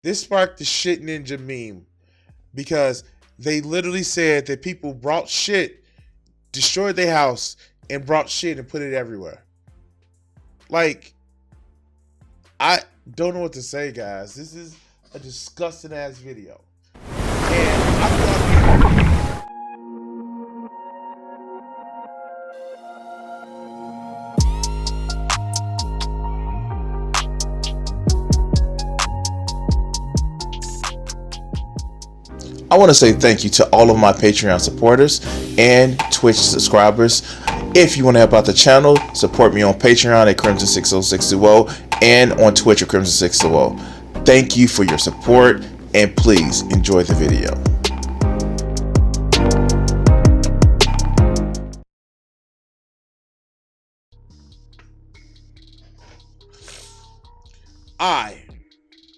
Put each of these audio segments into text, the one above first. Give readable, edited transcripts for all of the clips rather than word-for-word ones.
This sparked the shit ninja meme because they literally said that people brought shit, destroyed their house, and brought shit and put it everywhere. Like, I don't know what to say, guys. This is a disgusting ass video. And I want to say thank you to all of my Patreon supporters and Twitch subscribers. If you want to help out the channel, support me on Patreon at Crimson60620 and on Twitch at Crimson620. Thank you for your support, and please enjoy the video. I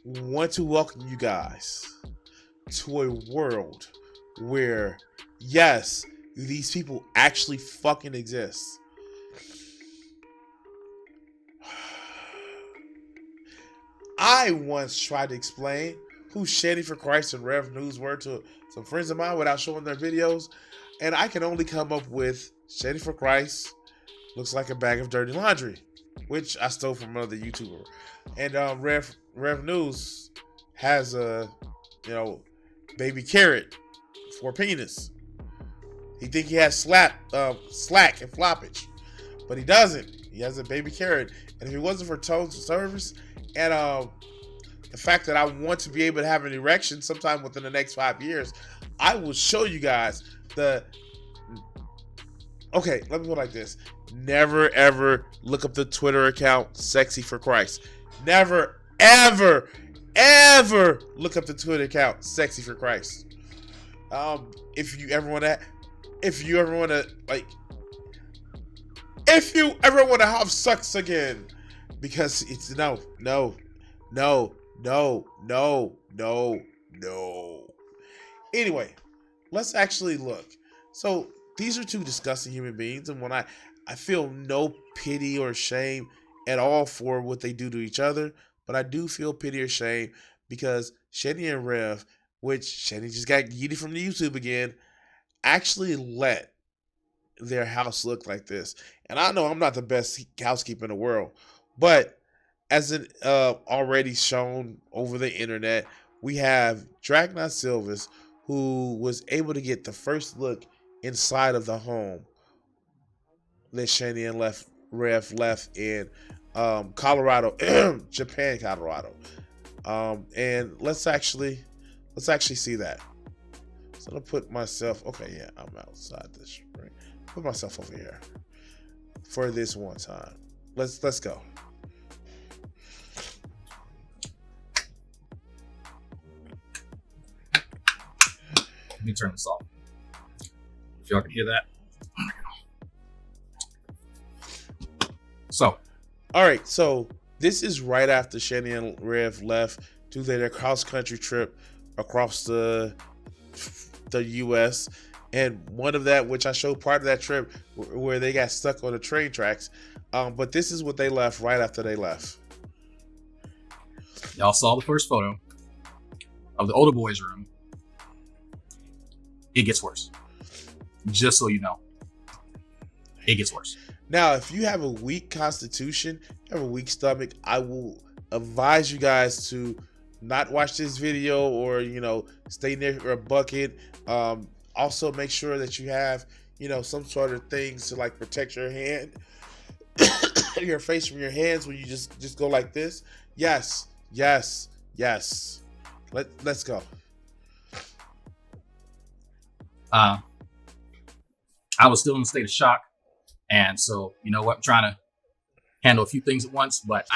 want to welcome you guys to a world where, yes, these people actually fucking exist. I once tried to explain who Shanny for Christ and Rev News were to some friends of mine without showing their videos, and I can only come up with Shanny for Christ looks like a bag of dirty laundry, which I stole from another YouTuber, and Rev News has a baby carrot for penis. He think he has slack and floppage, but he doesn't. He has a baby carrot, and if it wasn't for tones of service and the fact that I want to be able to have an erection sometime within the next 5 years, I will show you guys the. Okay, let me go like this. Never ever look up the Twitter account Sexy for Christ. Never ever look up the Twitter account Sexy for Christ. If you ever want to have sex again, because it's no. Anyway, let's actually look. So these are two disgusting human beings, and when I feel no pity or shame at all for what they do to each other, but I do feel pity or shame because Shanny and Rev, which Shanny just got yeeted from the YouTube again, actually let their house look like this. And I know I'm not the best housekeeper in the world, but as it already shown over the internet, we have Dragna Silvas, who was able to get the first look inside of the home that Shanny and Rev left in Colorado, Japan, Colorado. And let's actually see that. So I'm gonna put myself. Okay, yeah, I'm outside this ring. Put myself over here for this one time. Let's go. Let me turn this off. If y'all can hear that. So, all right. So this is right after Shanny and Rev left to their cross country trip across the U.S. And one of that, which I showed part of that trip, where they got stuck on the train tracks. But this is what they left right after they left. Y'all saw the first photo of the older boys' room. It gets worse. Just so you know. It gets worse. Now, if you have a weak constitution, you have a weak stomach, I will advise you guys to not watch this video or, stay near a bucket. Also, make sure that you have, some sort of things to like protect your hand, your face from your hands when you just go like this. Yes. Let's go. I was still in a state of shock, and so you know what, I'm trying to handle a few things at once. But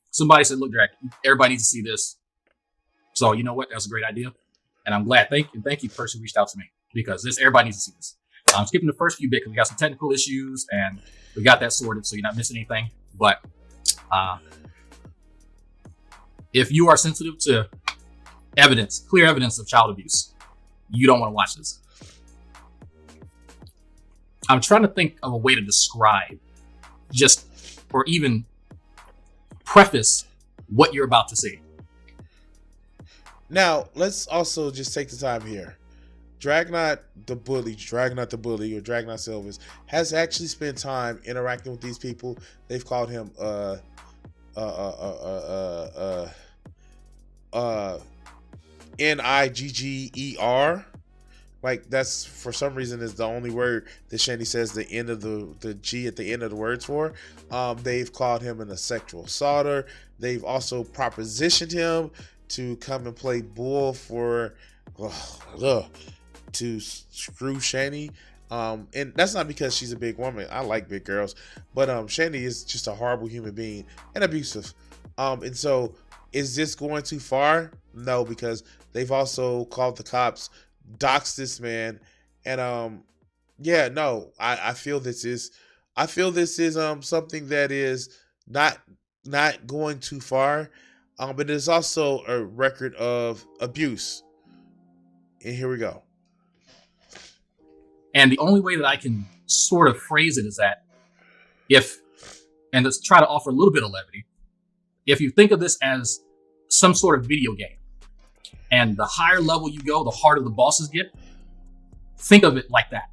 somebody said, "Look, Drake, everybody needs to see this." So you know what, that's a great idea, and I'm glad. Thank you, the person who reached out to me, because everybody needs to see this. I'm skipping the first few bits because we got some technical issues, and we got that sorted, so you're not missing anything. But if you are sensitive to clear evidence of child abuse, you don't want to watch this. I'm trying to think of a way to describe or even preface what you're about to see. Now, let's also just take the time here. Dragnot the bully, or Dragnot Silvers has actually spent time interacting with these people. They've called him Nigger. Like, that's for some reason is the only word that Shanny says the end of the G at the end of the words for. They've called him a sexual assaulter. They've also propositioned him to come and play bull for to screw Shanny. And that's not because she's a big woman. I like big girls, but Shanny is just a horrible human being and abusive. And so, is this going too far? No, because they've also called the cops, doxed this man, and yeah, no, I feel this is something that is not going too far, but it's also a record of abuse. And here we go. And the only way that I can sort of phrase it is that and let's try to offer a little bit of levity. If you think of this as some sort of video game, and the higher level you go, the harder the bosses get, think of it like that.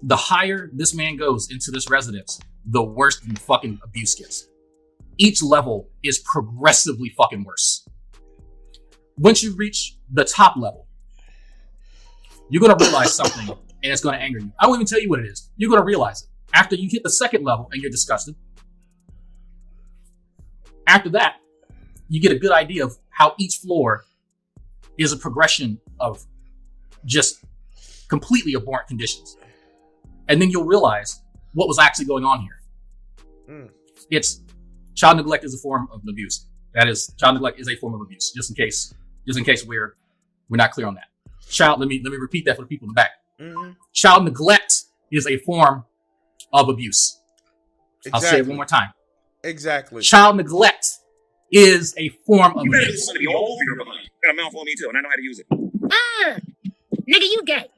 The higher this man goes into this residence, the worse the fucking abuse gets. Each level is progressively fucking worse. Once you reach the top level, you're going to realize something, and it's going to anger you. I won't even tell you what it is. You're going to realize it. After you hit the second level and you're disgusted, after that, you get a good idea of how each floor is a progression of just completely abhorrent conditions. And then you'll realize what was actually going on here. It's child neglect is a form of abuse. That is, child neglect is a form of abuse, just in case we're not clear on that. Let me repeat that for the people in the back. Mm-hmm. Child neglect is a form of abuse. Exactly. I'll say it one more time. Exactly. Child neglect is a form of abuse. You got a mouth on me too, and I know how to use it. Nigga, you gay.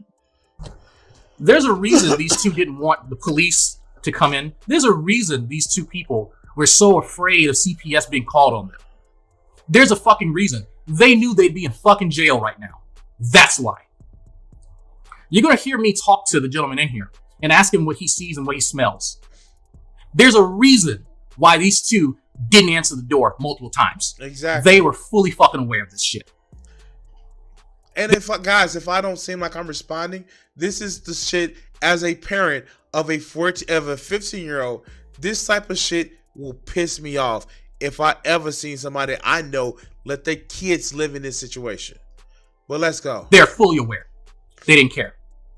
There's a reason these two didn't want the police to come in. There's a reason these two people were so afraid of CPS being called on them. There's a fucking reason. They knew they'd be in fucking jail right now. That's why. You're going to hear me talk to the gentleman in here and ask him what he sees and what he smells. There's a reason why these two didn't answer the door multiple times. Exactly. They were fully fucking aware of this shit. And if I don't seem like I'm responding, this is the shit as a parent of a 15-year-old. This type of shit will piss me off if I ever seen somebody I know let their kids live in this situation. But let's go. They're fully aware. They didn't care.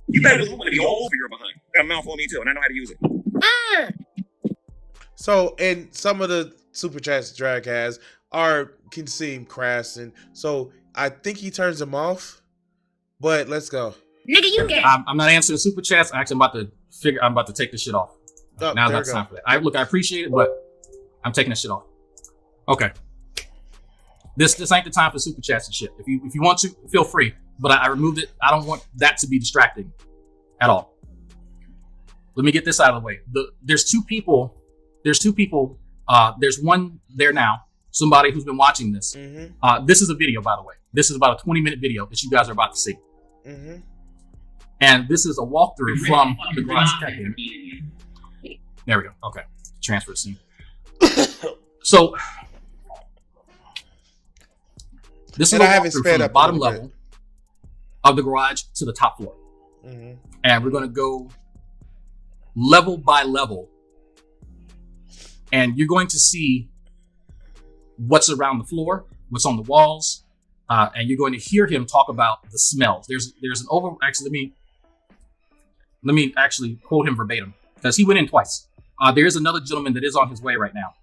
You better be all over your behind. Got a mouth on me too, and I know how to use it. So, and some of the super chats Drag has can seem crass, and so I think he turns them off. But let's go. Nigga, you gay. I'm not answering super chats. Actually, I'm about to take this shit off. Oh, now's not time for that. I appreciate it, but I'm taking this shit off. Okay. This ain't the time for super chats and shit. If you want to, feel free. But I removed it. I don't want that to be distracting at all. Let me get this out of the way. There's two people. There's one there now. Somebody who's been watching this. Mm-hmm. This is a video, by the way. This is about a 20-minute video that you guys are about to see. Mm-hmm. And this is a walkthrough from the garage. There we go. Okay. Transfer scene. So this is a walkthrough from the bottom level of the garage to the top floor. Mm-hmm. And we're going to go level by level. And you're going to see what's around the floor, what's on the walls, and you're going to hear him talk about the smells. There's an actually, let me actually quote him verbatim, because he went in twice. There is another gentleman that is on his way right now.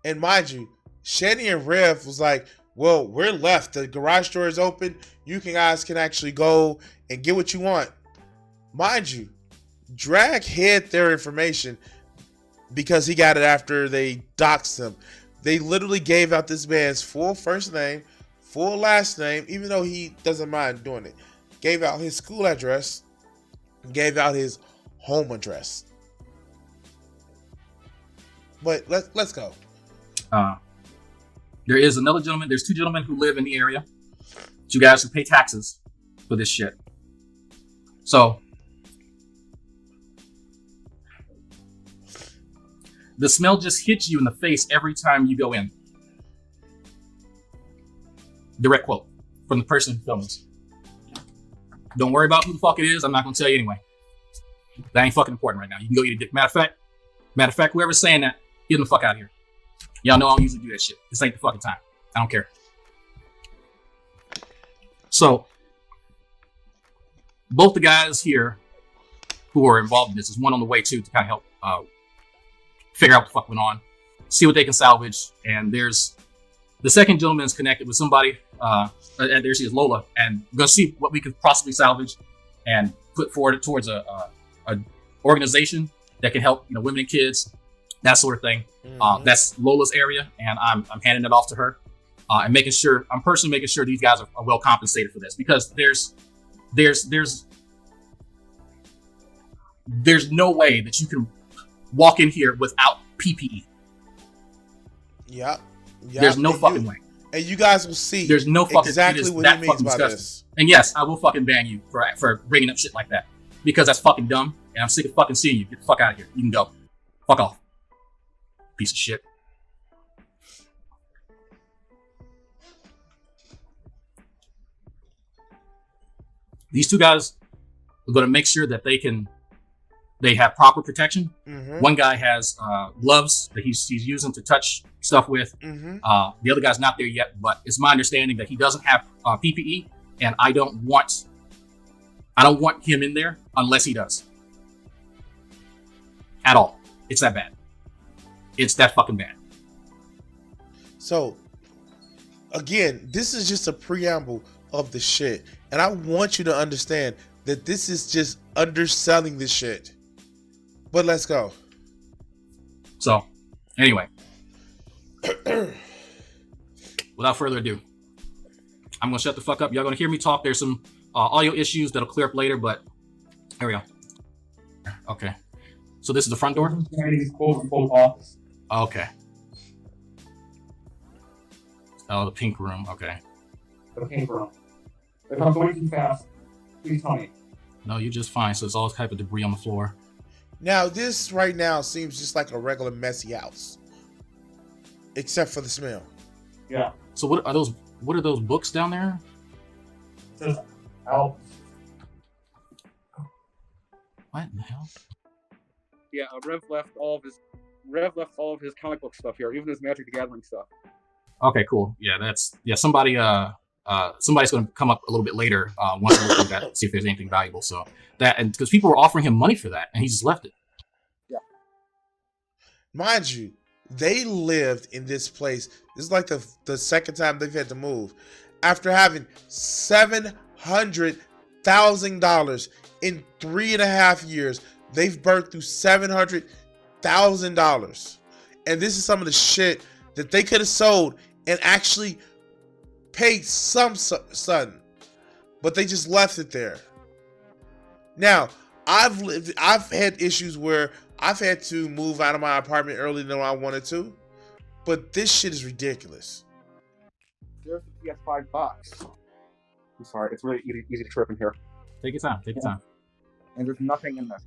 And mind you, Shanny and Rev was like, well, we're left. The garage door is open. You guys can actually go and get what you want. Mind you, Drag hid their information because he got it after they doxed him. They literally gave out this man's full first name, full last name, even though he doesn't mind doing it. Gave out his school address, gave out his home address. But let's go. There is another gentleman. There's two gentlemen who live in the area. Two guys who pay taxes for this shit. So the smell just hits you in the face every time you go in. Direct quote from the person who filmed this. Don't worry about who the fuck it is. I'm not going to tell you anyway. That ain't fucking important right now. You can go eat a dick. Matter of fact, whoever's saying that, get the fuck out of here. Y'all know I don't usually do that shit. This ain't the fucking time. I don't care. So, both the guys here who are involved in this, is one on the way too to kind of help figure out what the fuck went on, see what they can salvage. And there's the second gentleman is connected with somebody, and there she is, Lola, and we're gonna see what we could possibly salvage and put forward towards a organization that can help, women and kids, that sort of thing. That's Lola's area, and I'm handing it off to her, and I'm personally making sure these guys are well compensated for this, because there's no way that you can walk in here without PPE. Yep. There's no fucking way. And you guys will see. There's no fucking exactly what he means by this. And yes, I will fucking ban you for bringing up shit like that, because that's fucking dumb, and I'm sick of fucking seeing you. Get the fuck out of here. You can go. Fuck off. Piece of shit. These two guys are going to make sure that they have proper protection. Mm-hmm. One guy has gloves that he's using to touch stuff with. Mm-hmm. The other guy's not there yet, but it's my understanding that he doesn't have PPE, and I don't want him in there unless he does. At all. It's that bad. It's that fucking bad. So, again, this is just a preamble of the shit. And I want you to understand that this is just underselling this shit. But let's go. So, anyway. Without further ado, I'm going to shut the fuck up. Y'all going to hear me talk. There's some audio issues that'll clear up later, but here we go. Okay. So this is the front door? Okay. Oh, the pink room. Okay. The pink room. If I'm going too fast, please tell me. No, you're just fine. So there's all type of debris on the floor. Now, this right now seems just like a regular messy house. Except for the smell. Yeah. So what are those books down there? It says help. What in the hell? Yeah, Rev left all of his comic book stuff here, even his Magic the Gathering stuff. Okay, cool. Yeah, somebody's going to come up a little bit later once we look at that, see if there's anything valuable. So that, and because people were offering him money for that, and he just left it. Yeah. Mind you, they lived in this place. This is like the second time they've had to move after having $700,000 in 3.5 years. They've burned through $700,000, and this is some of the shit that they could have sold and actually paid some son, but they just left it there. Now, I've had issues where I've had to move out of my apartment earlier than I wanted to, but this shit is ridiculous. There's the PS5 box. I'm sorry, it's really easy to trip in here. Take your time. And there's nothing in there.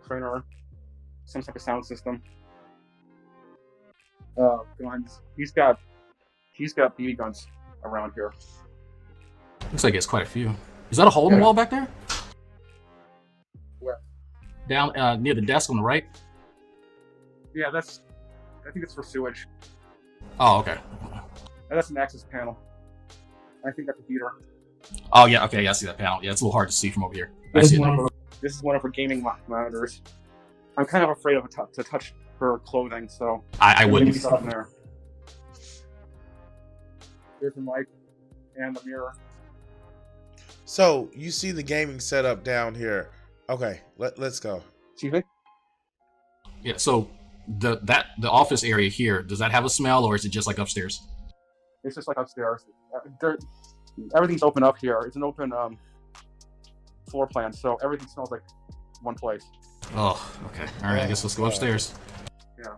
Printer, some type of sound system. Guns. He's got BB guns around here. Looks like it's quite a few. Is that a hole in the wall back there? Where? Down near the desk on the right. Yeah, I think it's for sewage. Oh, okay. And that's an access panel. I think that's a heater. Oh yeah, okay, yeah, I see that panel. Yeah, it's a little hard to see from over here. I see it. This is one of her gaming monitors. I'm kind of afraid of to touch her clothing, so I wouldn't. Stuff in there. There's the mic and the mirror. So you see the gaming setup down here. Okay, let's go. Excuse me? Yeah. So the office area here, does that have a smell, or is it just like upstairs? It's just like upstairs. Everything's open up here. It's an open floor plan, so everything smells like one place. Oh, okay. All right. I guess let's go upstairs. Yeah.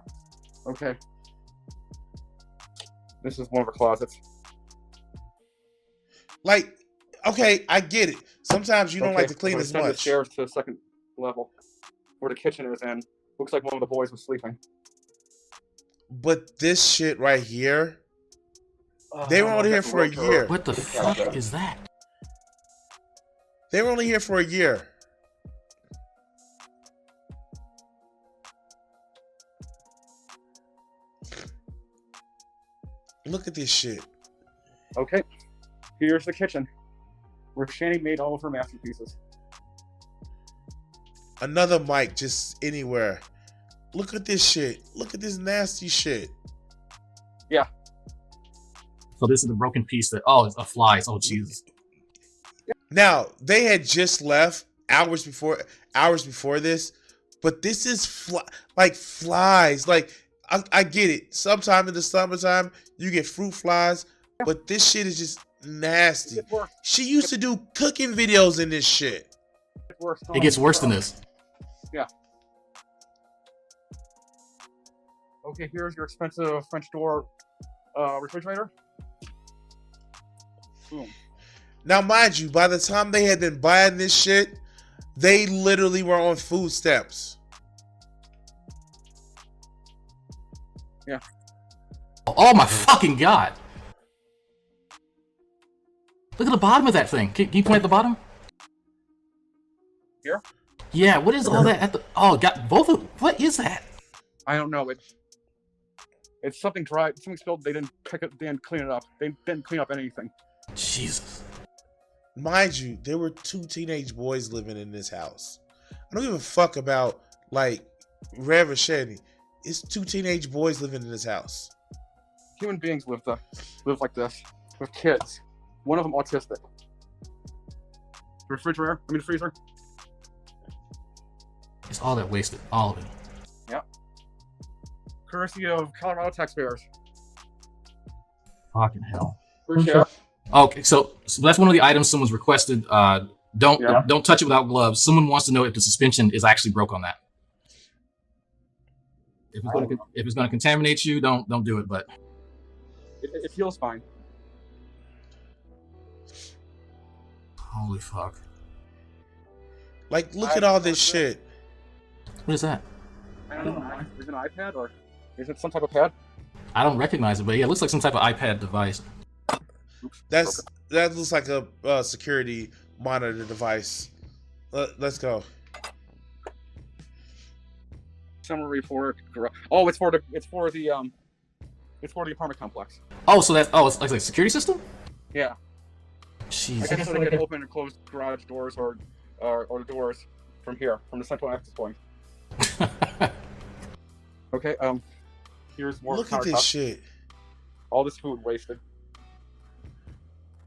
Okay. This is one of her closets. Like, okay, I get it. Sometimes you don't like to clean as The much. stairs to the second level, where the kitchen is, and looks like one of the boys was sleeping. But this shit right here, they were only here for a year. What the fuck is that? They were only here for a year. Look at this shit. Okay, here's the kitchen, where Shanny made all of her masterpieces. Another mic just anywhere. Look at this shit. Look at this nasty shit. Yeah. So this is the broken piece that, oh, it's a flies. Oh, Jesus. Now, they had just left hours before this, but this is like flies. Like, I get it. Sometime in the summertime, you get fruit flies, but this shit is just nasty. She used to do cooking videos in this shit. It gets worse than this. Yeah. Okay, here's your expensive French door refrigerator. Boom. Now, mind you, by the time they had been buying this shit, they literally were on food stamps. Yeah. Oh my fucking God. Look at the bottom of that thing. Can you point at the bottom? Here? Yeah, what is all that at the... Oh, got both of... What is that? I don't know. It's something dry. Something spilled. They didn't pick it. They didn't clean it up. They didn't clean up anything. Jesus. Mind you, there were 2 teenage boys living in this house. I don't give a fuck about, like, Rev or Shanny. It's 2 teenage boys living in this house. Human beings live like this with kids. One of them autistic. Freezer. It's all that wasted. All of it. Yeah. Courtesy of Colorado taxpayers. Fucking hell. Appreciate it. Okay, so that's one of the items someone's requested. Don't touch it without gloves. Someone wants to know if the suspension is actually broke on that. If it's going to contaminate you, don't do it. But it feels fine. Holy fuck! Like, look at all this shit. What is that? I don't know. Is it an iPad or is it some type of pad? I don't recognize it, but yeah, it looks like some type of iPad device. That looks like a security monitor device. Let's go. Summary for oh, it's for the apartment complex. Oh, so it's like a security system? Yeah. Jesus. I guess they can open and close garage doors or the doors from here, from the central access point. Okay, here's more. Look at this shit. All this food wasted.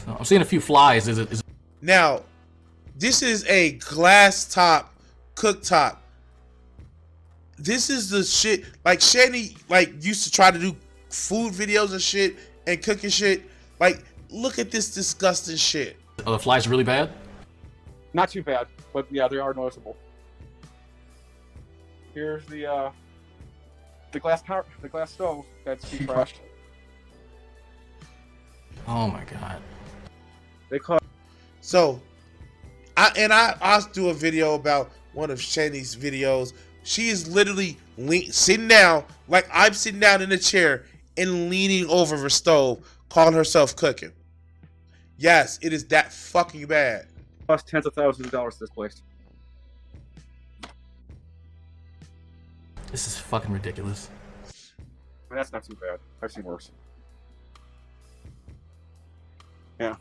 I'm seeing a few flies. Is it? Now, this is a glass top cooktop. This is the shit. Like, Shanny used to try to do food videos and shit and cooking shit. Like, look at this disgusting shit. Are the flies really bad? Not too bad, but yeah, they are noticeable. Here's the glass stove that's too trashed. Oh my God. They call. So, I'll do a video about one of Shanny's videos. She is literally sitting down, like I'm sitting down in a chair and leaning over her stove, calling herself cooking. Yes, it is that fucking bad. Cost tens of thousands of dollars to this place. This is fucking ridiculous. But that's not too bad. I've seen worse. Yeah.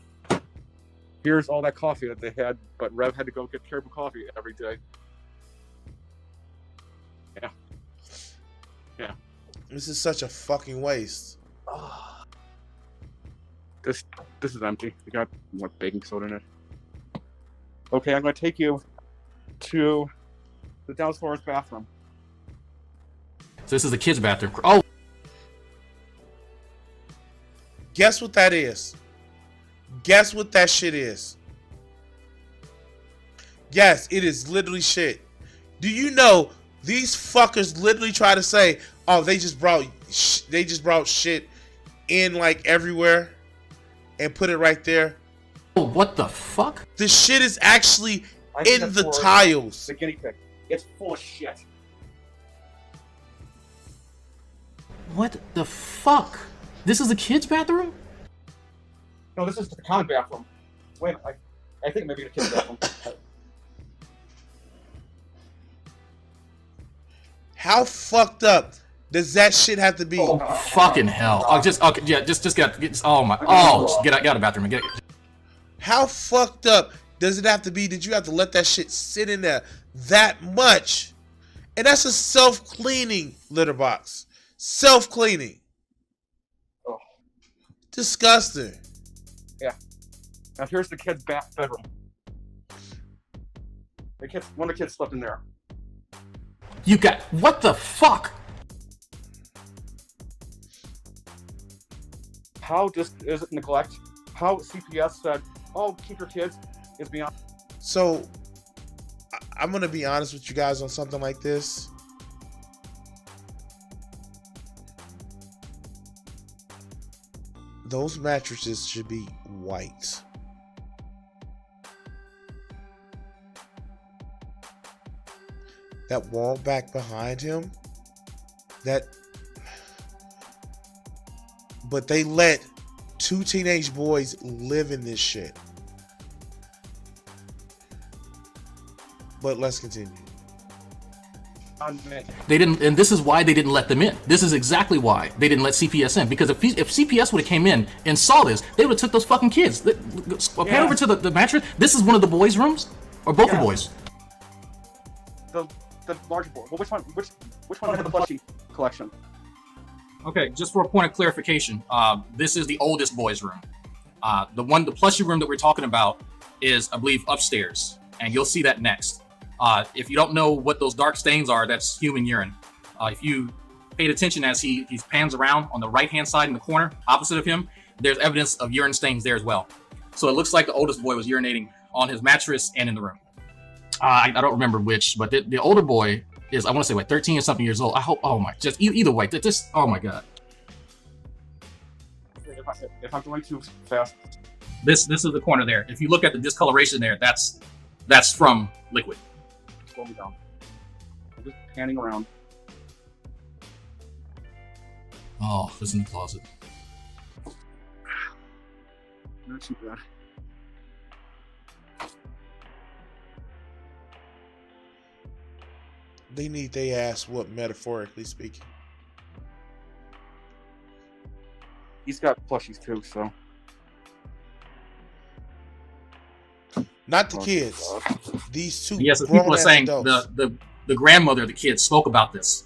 Here's all that coffee that they had, but Rev had to go get terrible coffee every day. Yeah. Yeah. This is such a fucking waste. This is empty. You got what, baking soda in it? Okay, I'm going to take you to the downstairs bathroom. So this is the kids' bathroom. Oh, Guess what that is? Guess what that shit is? Yes, it is literally shit. Do you know these fuckers literally try to say, "Oh, they just brought shit in like everywhere and put it right there. Oh, what the fuck? The shit is actually I think in that's the for tiles. The guinea pig. It's full of shit. What the fuck? This is a kid's bathroom? No, this is the common bathroom. Wait, I think maybe the kid's bathroom. How fucked up does that shit have to be? Oh, Fucking hell! Oh, just okay, yeah, just get. Oh my! Oh, get out of the bathroom. Get. How fucked up does it have to be that you have to let that shit sit in there that much? And that's a self-cleaning litter box. Self-cleaning. Oh. Disgusting. Yeah. Now here's the kid's bedroom. One of the kids slept in there. You got what the fuck? How just is it neglect? How CPS said, "Oh, keep your kids," is beyond. So, I'm going to be honest with you guys on something like this. Those mattresses should be white. That wall back behind him, but they let 2 teenage boys live in this shit. But let's continue. They didn't, and this is why they didn't let them in. This is exactly why they didn't let CPS in. Because if CPS would have came in and saw this, they would have took those fucking kids. Pan over to the mattress. This is one of the boys' rooms, or both the boys. The larger boy. Well, which one had the plushie collection? Okay, just for a point of clarification, this is the oldest boys' room. The plushie room that we're talking about is, I believe, upstairs, and you'll see that next. If you don't know what those dark stains are, that's human urine. If you paid attention as he pans around on the right-hand side in the corner, opposite of him, there's evidence of urine stains there as well. So it looks like the oldest boy was urinating on his mattress and in the room. I don't remember which, but the older boy is, I want to say, what, 13 or something years old. I hope, oh my, just either way, just, oh my God. If I'm going too fast. This is the corner there. If you look at the discoloration there, that's from liquid. Slow me down. I'm just panning around. Oh, it's in the closet. Not too bad. They need their ass whooped, metaphorically speaking. He's got plushies too, so. Not the kids. These 2. Yes, as people are saying, adults. the grandmother of the kids spoke about this.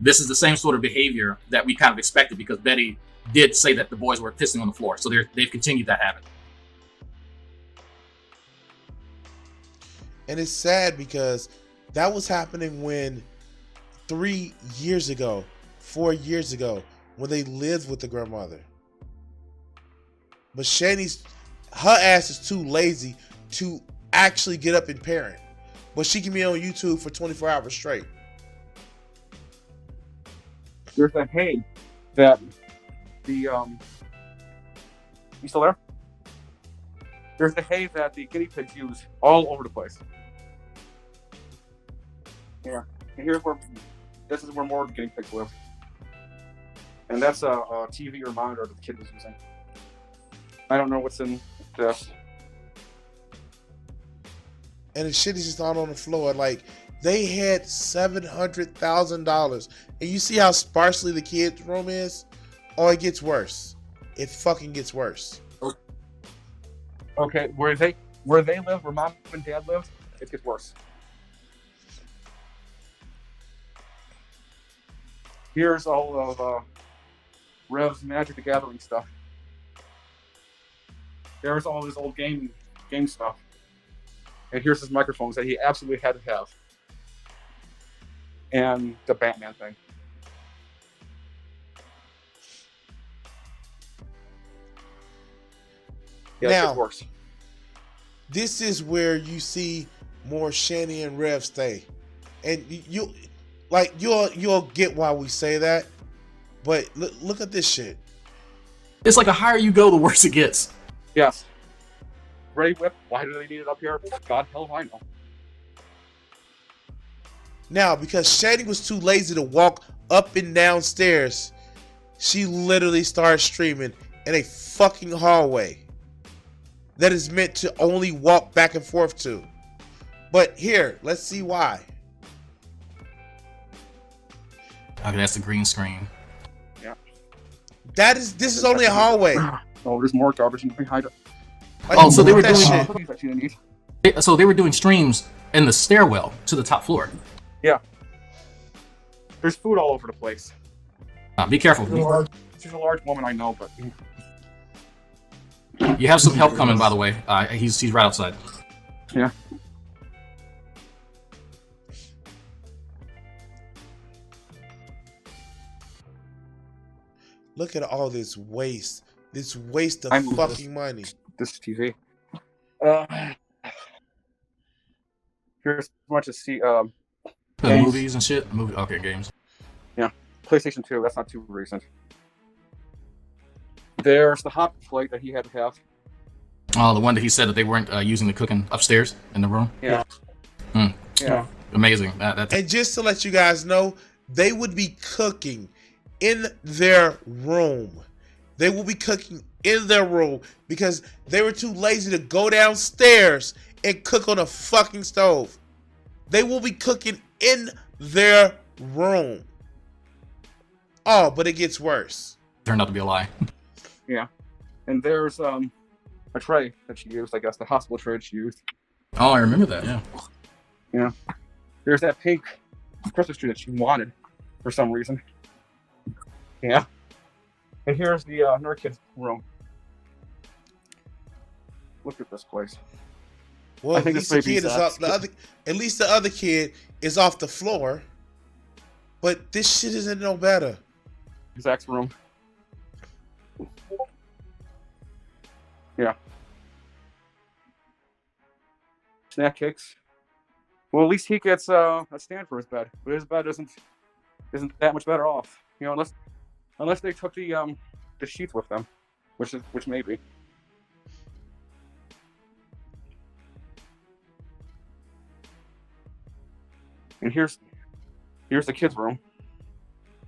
This is the same sort of behavior that we kind of expected, because Betty did say that the boys were pissing on the floor. So they've continued that habit. And it's sad because that was happening when 3 years ago, 4 years ago, when they lived with the grandmother. But her ass is too lazy to actually get up and parent. But she can be on YouTube for 24 hours straight. There's a hay that the you still there? There's the hay that the guinea pigs use all over the place. Yeah, and this is where more of the guinea pigs live. And that's a TV or monitor that the kid was using. I don't know what's in this. And the shit is just not on the floor. Like, they had $700,000. And you see how sparsely the kids' room is? Oh, it gets worse. It fucking gets worse. Okay, where they live, where mom and dad live, it gets worse. Here's all of Rev's Magic the Gathering stuff. There's all his old game stuff. And here's his microphones that he absolutely had to have. And the Batman thing. Yeah, now, it works. This is where you see more Shanny and Rev stay. And you'll get why we say that. But look at this shit. It's like the higher you go, the worse it gets. Yes. Ready whip? Why do they need it up here? God hell if I know. Now, because Shanny was too lazy to walk up and down stairs, she literally started streaming in a fucking hallway that is meant to only walk back and forth to. But here, let's see why. Okay, that's the green screen. Yeah. This is only a hallway. Oh, there's more garbage behind it. Like, Oh, so they were that doing- shit. So they were doing streams in the stairwell to the top floor. Yeah. There's food all over the place. Be careful. She's a large woman, I know, but You have some help coming, by the way. He's right outside. yeah. Look at all this waste. This waste of I moved fucking money. This TV. Here's a bunch of The games. movies and shit. Okay, games. PlayStation 2. That's not too recent. There's the hot plate that he had to have. Oh, the one that he said that they weren't using the cooking upstairs in the room. Yeah. Hmm. Yeah. Amazing. That's And just to let you guys know, they would be cooking in their room. They will be cooking in their room because they were too lazy to go downstairs and cook on a fucking stove. They will be cooking in their room. Oh, but it gets worse. turned out to be a lie. Yeah. And there's a tray that she used, I guess, the hospital tray she used. Oh, I remember that. Yeah. Yeah. There's that pink Christmas tree that she wanted for some reason. Yeah. And here's the nerd kid's room. Look at this place. Well, I at think least this the may be kid is Zach's off the other. At least the other kid is off the floor. But this shit isn't no better. Zach's room. Yeah. Snack cakes. Well, at least he gets a stand for his bed, but his bed isn't that much better off. You know, unless they took the sheets with them, which may be. And here's the kids' room.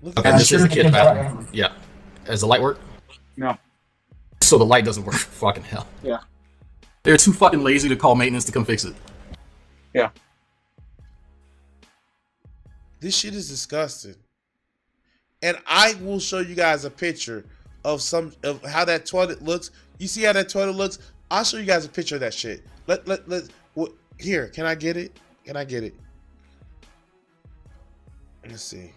Look Okay, at this is the kid's bathroom. Yeah. Does the light work? No. So the light doesn't work. Fucking hell. Yeah. They're too fucking lazy to call maintenance to come fix it. Yeah. This shit is disgusting. And I will show you guys a picture of how that toilet looks. You see how that toilet looks? I'll show you guys a picture of that shit. Here, can I get it? Can I get it? Let's see.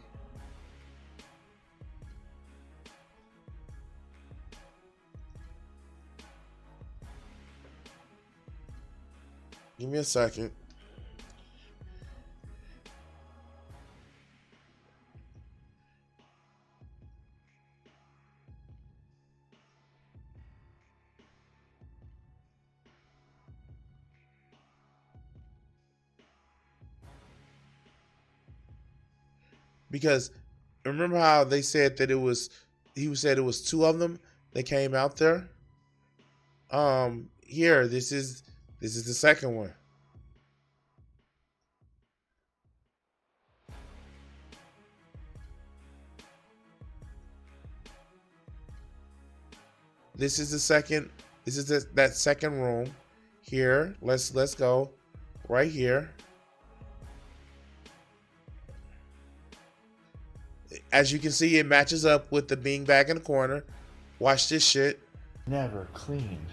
Give me a second. Because remember how they said that he said it was two of them that came out there? Here, this is the second one. This is the second. This is that second room. Here, let's go right here. As you can see, it matches up with the beanbag in the corner. Watch this shit. Never cleaned.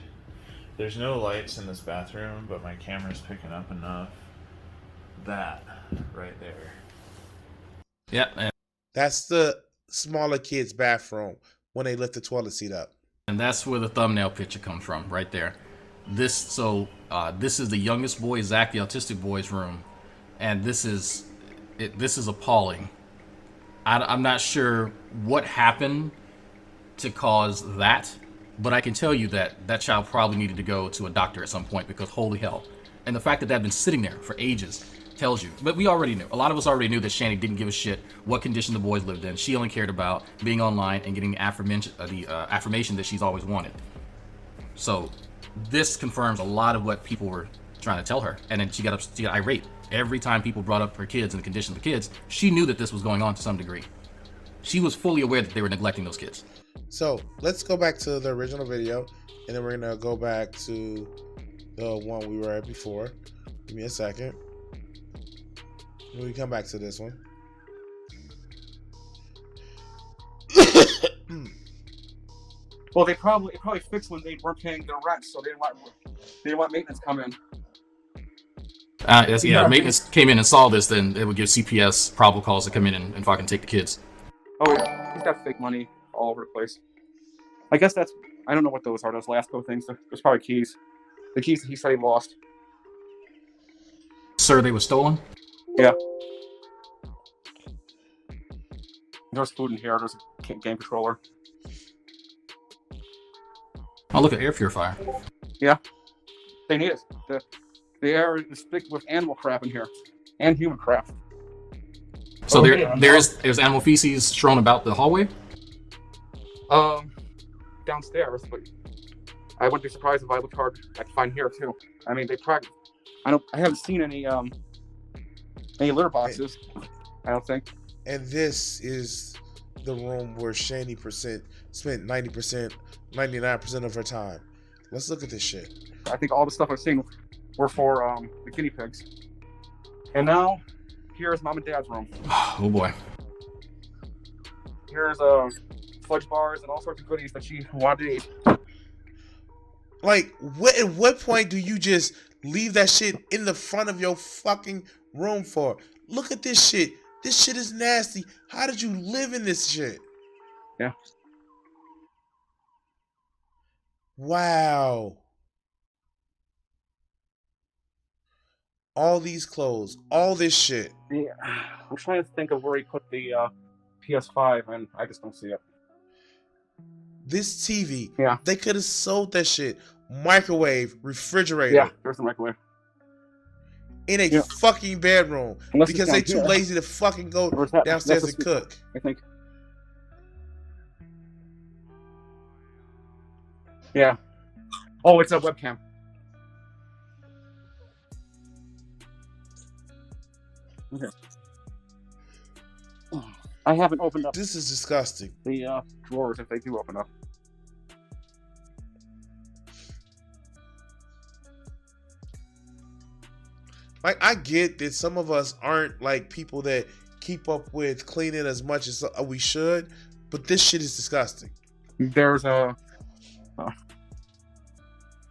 There's no lights in this bathroom, but my camera's picking up enough. That right there. Yeah. That's the smaller kid's bathroom when they lift the toilet seat up. And that's where the thumbnail picture comes from, right there. This is the youngest boy, Zach, the autistic boy's room, and this is appalling. I'm not sure what happened to cause that, but I can tell you that child probably needed to go to a doctor at some point because holy hell. And the fact that had been sitting there for ages, tells you. But we already knew. A lot of us already knew that Shanny didn't give a shit what condition the boys lived in. She only cared about being online and getting the affirmation that she's always wanted. So this confirms a lot of what people were trying to tell her. And then she got irate. Every time people brought up her kids and the condition of the kids, she knew that this was going on to some degree. She was fully aware that they were neglecting those kids. So let's go back to the original video, and then we're gonna go back to the one we were at before. Give me a second. When we come back to this one. Well, it probably fixed when they weren't paying their rent, so they didn't want maintenance come in. Maintenance came in and saw this, then it would give CPS probable cause to come in and fucking take the kids. Oh yeah, he's got fake money all over the place. I guess I don't know what those are, those LASCO things. There's probably keys. The keys that he said he lost. Sir, they were stolen? Yeah. There's food in here, there's a game controller. Oh, look at air purifier. Yeah. They need it. The air is thick with animal crap in here. And human crap. So there's animal feces strewn about the hallway? Downstairs, but I wouldn't be surprised if I looked hard. I could find here too. I mean, I haven't seen any litter boxes. I don't think. And this is the room where Shanny spent 99% of her time. Let's look at this shit. I think all the stuff I've seen were for the guinea pigs. And now, here's Mom and Dad's room. Oh boy. Here's fudge bars and all sorts of goodies that she wanted to eat. Like, at what point do you just leave that shit in the front of your fucking room for? Look at this shit. This shit is nasty. How did you live in this shit? Yeah. Wow. All these clothes, all this shit. Yeah. I'm trying to think of where he put the PS5, and I just don't see it. This TV, yeah, they could have sold that shit. Microwave, refrigerator. Yeah, there's the microwave. In a fucking bedroom. Unless because they too lazy to fucking go downstairs and cook. I think. Yeah. Oh, it's a webcam. Okay. I haven't opened up. This is disgusting. The drawers, if they do open up. Like, I get that some of us aren't like people that keep up with cleaning as much as we should, but this shit is disgusting. There's a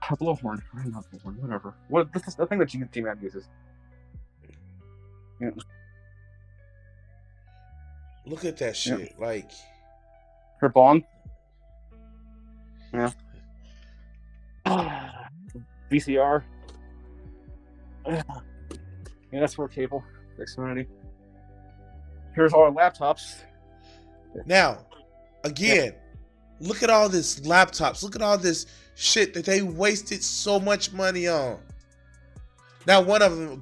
blowhorn. Not blowhorn, whatever. This is the thing that G-Man uses. Yeah. Look at that shit. Yeah. Like, her bong. Yeah. VCR. Yeah, that's for a cable. Xfinity. Here's all our laptops. Now, again, look at all this laptops. Look at all this shit that they wasted so much money on. Now, one of them,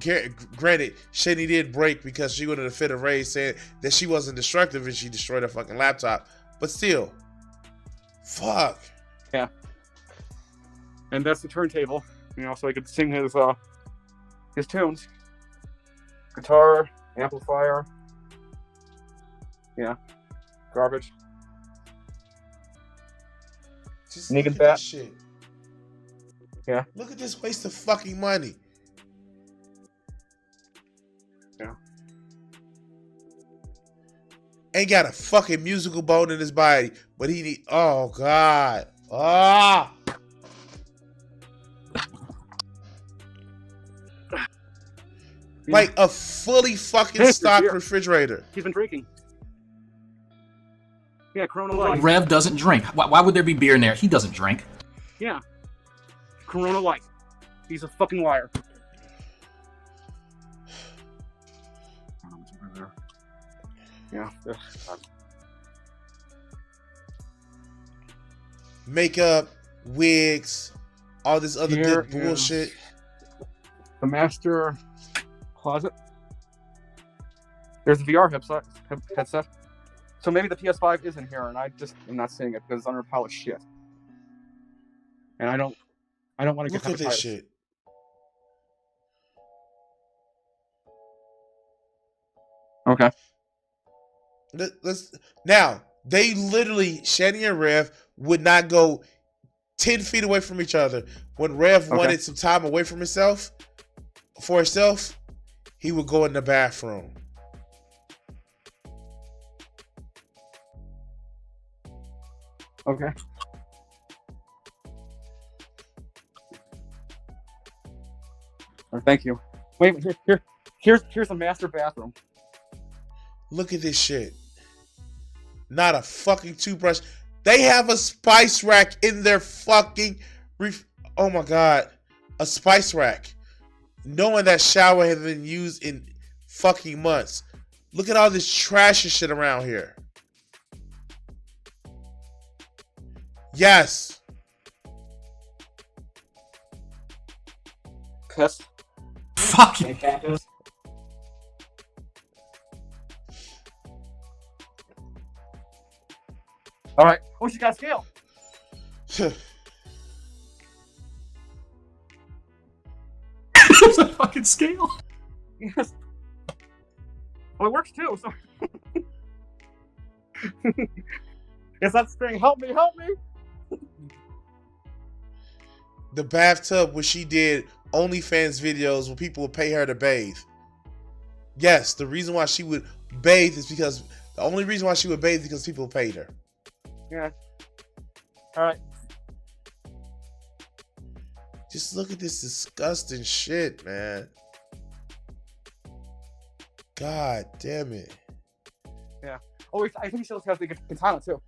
granted, Shanny did break because she went in a fit of rage saying that she wasn't destructive and she destroyed her fucking laptop. But still, fuck. Yeah. And that's the turntable, so he could sing his tunes. Guitar, amplifier. Yeah. Garbage. Just Naked look at bat. this shit. Yeah. Look at this waste of fucking money. Yeah. Ain't got a fucking musical bone in his body, but he need. Oh God. Ah. Like a fully fucking stocked refrigerator. He's been drinking. Yeah, Corona Light. Rev doesn't drink. Why would there be beer in there? He doesn't drink. Yeah. Corona Light. He's a fucking liar. Yeah. Makeup, wigs, all this other good bullshit. The master closet. There's a VR headset. So maybe the PS5 is in here, and I just am not seeing it because it's under a pile of shit. And I don't want to get Look at this hepatitis. shit. Okay. Let's now. They literally, Shanny and Rev would not go 10 feet away from each other. When Rev wanted some time away from himself, for himself, he would go in the bathroom. Okay. Thank you. Wait, here's a master bathroom. Look at this shit. Not a fucking toothbrush. They have a spice rack in their fucking oh my god. A spice rack. Knowing that shower has been used in fucking months. Look at all this trash and shit around here. Yes. Piss. Fucking. All right. Oh, she got scale. There's a fucking scale. Yes. Well, it works too. So. Is that string? Help me! Help me! The bathtub where she did OnlyFans videos where people would pay her to bathe. Yes, the reason why she would bathe is because the only reason why she would bathe is because people paid her. Yeah. All right. Just look at this disgusting shit, man. God damn it. Yeah. Oh, wait, I think she still has the katana too.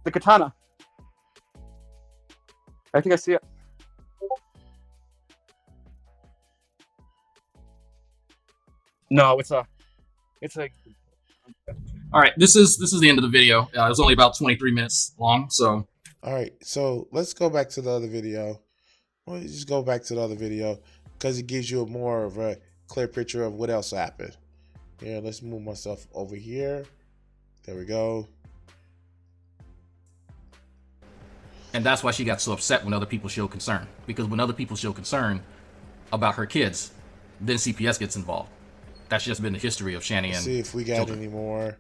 The katana. I think I see it. No, it's a. All right, this is the end of the video. It was only about 23 minutes long, so. All right, so let's go back to the other video. We'll just go back to the other video because it gives you a more of a clear picture of what else happened. Yeah, let's move myself over here. There we go. And that's why she got so upset when other people show concern. Because when other people show concern about her kids, then CPS gets involved. That's just been the history of Shanny and See if we got children. any more.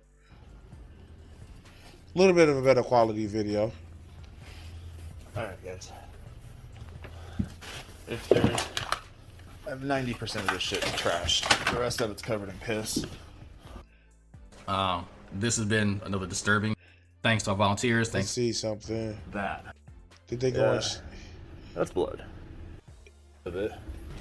A little bit of a better quality video. All right, guys. If there's 90% of this shit is trashed, the rest of it's covered in piss. This has been another disturbing. Thanks to our volunteers. Let's Thanks. see something. That. Did they go? That's blood. Of it.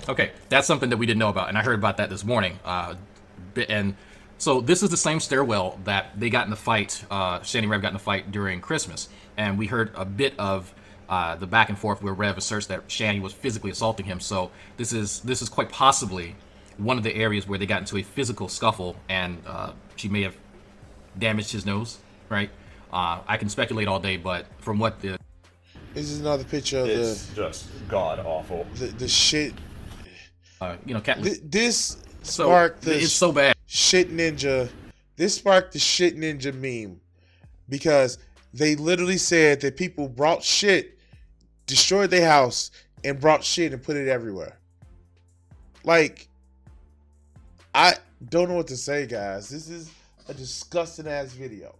Okay, that's something that we didn't know about, and I heard about that this morning. And so this is the same stairwell that they got in the fight. Shanny and Rev got in the fight during Christmas, and we heard a bit of the back and forth where Rev asserts that Shanny was physically assaulting him. So this is quite possibly one of the areas where they got into a physical scuffle, and she may have damaged his nose. Right? I can speculate all day, but from what the This is another picture of It's just god awful. the shit. This sparked the it's so bad. shit ninja. This sparked the shit ninja meme because they literally said that people brought shit, destroyed their house, and brought shit and put it everywhere. Like, I don't know what to say, guys. This is a disgusting ass video.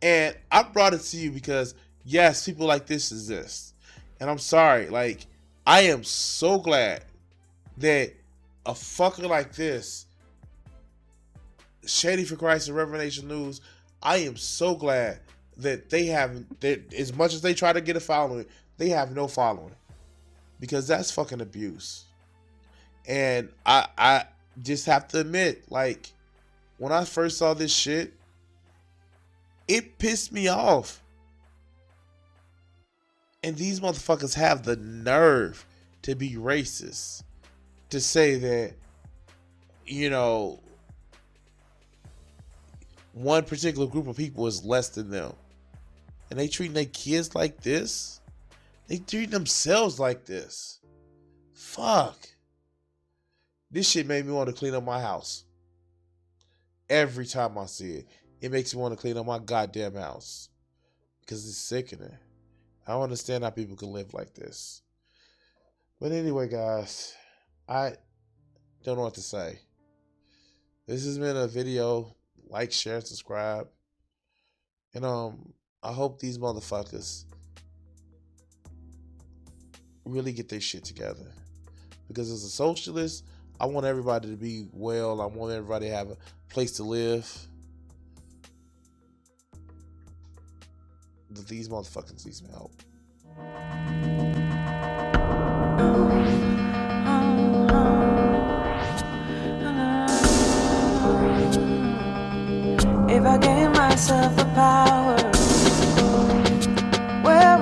And I brought it to you because, yes, people like this exist. And I'm sorry. Like, I am so glad that a fucker like this, Shady for Christ and Revelation News, I am so glad that they have, that as much as they try to get a following, they have no following. Because that's fucking abuse. And I just have to admit, like, when I first saw this shit, it pissed me off. And these motherfuckers have the nerve to be racist. To say that, you know, one particular group of people is less than them. And they treating their kids like this? They treat themselves like this. Fuck. This shit made me want to clean up my house. Every time I see it, it makes me want to clean up my goddamn house because it's sickening. I don't understand how people can live like this. But anyway, guys, I don't know what to say. This has been a video. Like, share, and subscribe. And I hope these motherfuckers really get their shit together. Because as a socialist, I want everybody to be well. I want everybody to have a place to live. But these motherfuckers need some help. If I gave myself the power, where